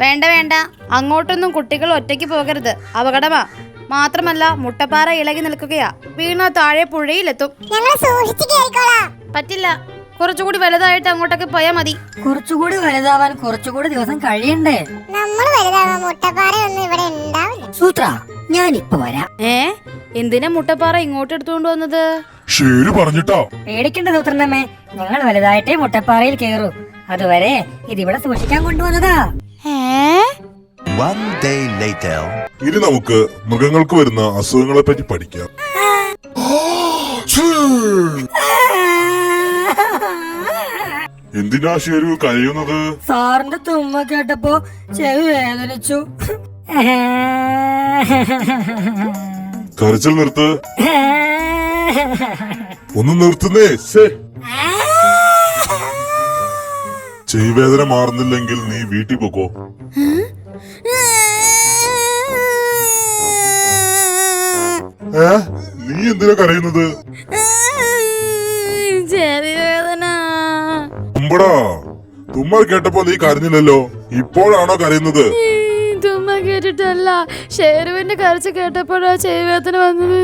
വേണ്ട വേണ്ട, അങ്ങോട്ടൊന്നും കുട്ടികൾ ഒറ്റയ്ക്ക് പോകരുത്, അപകടമാ. മാത്രമല്ല മുട്ടപ്പാറ ഇളകി നിൽക്കുകയാ, വീണ താഴെ പുഴയിലെത്തും. പറ്റില്ല, കുറച്ചുകൂടി വലുതായിട്ട് അങ്ങോട്ടൊക്കെ പോയാ മതി. കുറച്ചുകൂടി വലുതാവാൻ കുറച്ചുകൂടി ദിവസം കഴിയണ്ടേ? സൂത്ര, ഞാൻ ഇപ്പൊ വരാം. എന്തിനാ മുട്ടപ്പാറ ഇങ്ങോട്ട് എടുത്തുകൊണ്ട് വന്നത്? പേടിക്കണ്ട സൂത്രനമ്മേ, ഞങ്ങൾ വലുതായിട്ടേ മുട്ടപ്പാറയിൽ കേറൂ. അതുവരെ ഇതിവിടെ സൂക്ഷിക്കാൻ കൊണ്ടുവന്നതാ. ഇനി നമുക്ക് മൃഗങ്ങൾക്ക് വരുന്ന അസുഖങ്ങളെ പറ്റി പഠിക്കാം. എന്തിനാ ശരി കരയുന്നത്? സാറിന്റെ തുമ്മ കേട്ടപ്പോ ചെവി വേദനിച്ചു. കരച്ചിൽ നിർത്ത്. ഒന്ന് നിർത്തുന്നേ. ചെവി വേദന മാറുന്നില്ലെങ്കിൽ നീ വീട്ടിൽ പോക്കോ. നീ എന്തിനാ കരയുന്നത്? ചെവി വേദന. തുമ്പടാ, തുമ്മൽ കേട്ടപ്പോ നീ കരഞ്ഞില്ലല്ലോ, ഇപ്പോഴാണോ കരയുന്നത്? തുമ്മ കേട്ടിട്ടല്ല, ഷേരുവിന്റെ കരച്ച് കേട്ടപ്പോഴാ ചെവി വേദന വന്നത്.